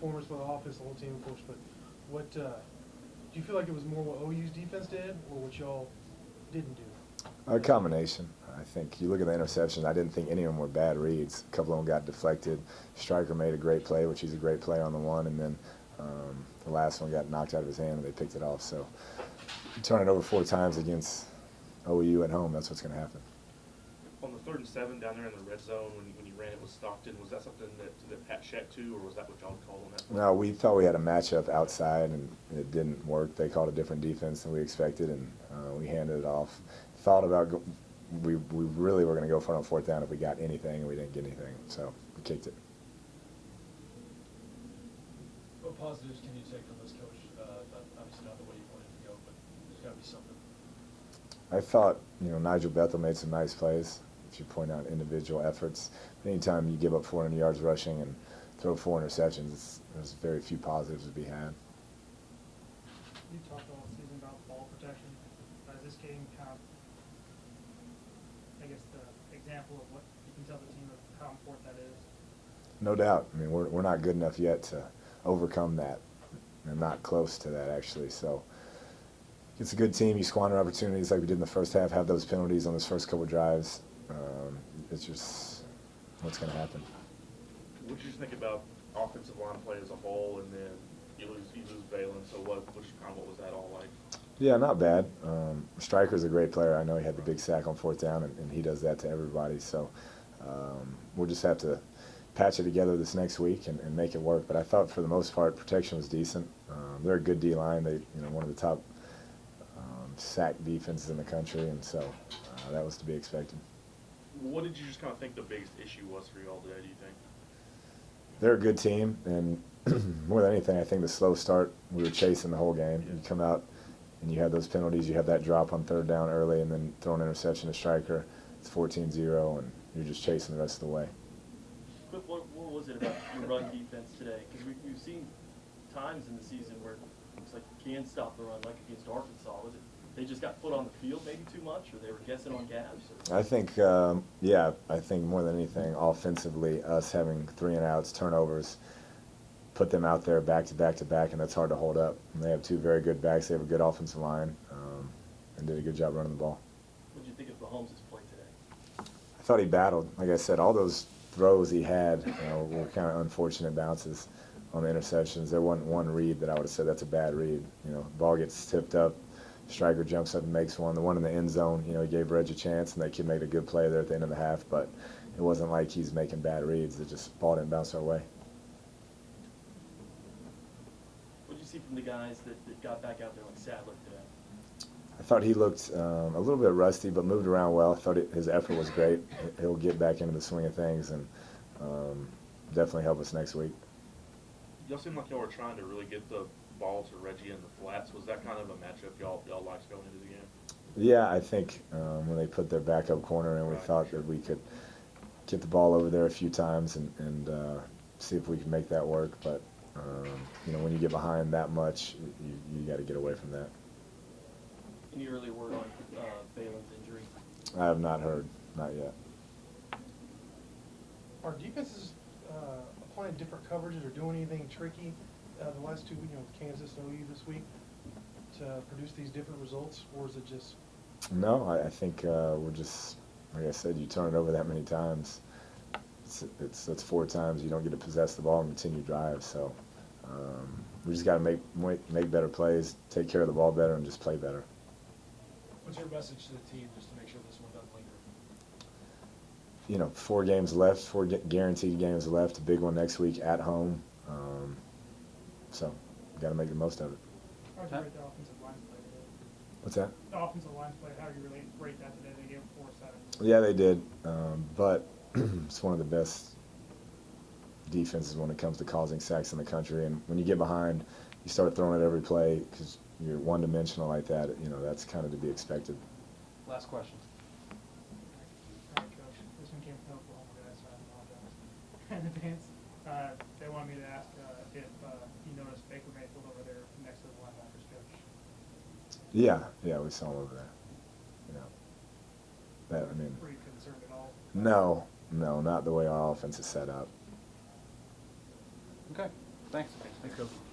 performance for the offense, the whole team, of course, but what do you feel like it was more what OU's defense did or what y'all didn't do? A combination. I think you look at the interceptions, I didn't think any of them were bad reads. A couple of them got deflected. Stryker made a great play, which he's a great player on the one, and then the last one got knocked out of his hand and they picked it off. So you turn it over 4 times against OU at home, that's what's going to happen. On the 3rd and 7 down there in the red zone, when you ran it with Stockton, was that something that Pat checked to, or was that what y'all called on that play? No, we thought we had a matchup outside, and it didn't work. They called a different defense than we expected, and we handed it off. Thought about we really were going to go for it on 4th down if we got anything, and we didn't get anything, so we kicked it. What positives can you take from this, Coach? Obviously not the way you wanted to go, but there's got to be something. I thought, Nigel Bethel made some nice plays. If you point out individual efforts, anytime you give up 400 yards rushing and throw 4 interceptions, there's very few positives to be had. You talked all season about ball protection. Is this game kind of, I guess, the example of what you can tell the team of how important that is? No doubt. I mean, we're not good enough yet to overcome that, and not close to that actually. So it's a good team. You squander opportunities like we did in the first half. Have those penalties on those first couple drives. It's just what's going to happen. What did you think about offensive line play as a whole, and then you lose Valen? So what was that all like? Yeah, not bad. Stryker's a great player. I know he had the big sack on 4th down, and he does that to everybody. So we'll just have to patch it together this next week and make it work. But I thought for the most part protection was decent. They're a good D-line. They, one of the top sack defenses in the country, and so that was to be expected. What did you just kind of think the biggest issue was for you all today, do you think? They're a good team, and more than anything, I think the slow start, we were chasing the whole game. You come out and you have those penalties, you have that drop on 3rd down early and then throw an interception to Stryker. It's 14-0, and you're just chasing the rest of the way. But what was it about your run defense today? Because we've seen times in the season where it's like you can stop the run, like against Arkansas. Was it they just got put on the field maybe too much, or they were guessing on gaps? I think, I think more than anything, offensively, us having 3 and outs, turnovers, put them out there back to back to back, and that's hard to hold up. And they have 2 very good backs. They have a good offensive line, and did a good job running the ball. What did you think of Mahomes' play today? I thought he battled. Like I said, all those throws he had were kind of unfortunate bounces on the interceptions. There wasn't one read that I would have said that's a bad read. Ball gets tipped up. Stryker jumps up and makes one. The one in the end zone, he gave Reg a chance, and that kid made a good play there at the end of the half, but it wasn't like he's making bad reads. It just ball didn't bounce our way. What did you see from the guys that got back out there like Sadler today? I thought he looked a little bit rusty, but moved around well. I thought his effort was great. He'll get back into the swing of things and definitely help us next week. Y'all seem like y'all were trying to really get the ball to Reggie in the flats. Was that kind of a matchup y'all liked going into the game? Yeah, I think when they put their backup corner in, we thought that we could get the ball over there a few times and see if we can make that work. But when you get behind that much, you got to get away from that. Any early word on Valen's injury? I have not heard, not yet. Are defenses applying different coverages or doing anything tricky the last 2 weeks, with Kansas and OU this week, to produce these different results, or is it just? No, I think we're just, like I said, you turn it over that many times. That's 4 times you don't get to possess the ball and continue drives. So we just got to make better plays, take care of the ball better, and just play better. What's your message to the team just to make sure this one doesn't linger? 4 games left, 4 guaranteed games left, a big one next week at home. So got to make the most of it. How would you rate the offensive line play today? What's that? The offensive line play, how do you really rate that today? They gave 4 sacks. Yeah, they did, but it's one of the best defenses when it comes to causing sacks in the country. And when you get behind, you start throwing it every play because you're one-dimensional like that. That's kind of to be expected. Last question. All right, Coach. This one came from Oklahoma, guys, so I apologize in advance. They wanted me to ask if you noticed Baker Mayfield over there next to the linebackers coach. Yeah, we saw him over there. Were you concerned at all? No, not the way our offense is set up. Okay. Thanks. Thanks, Coach.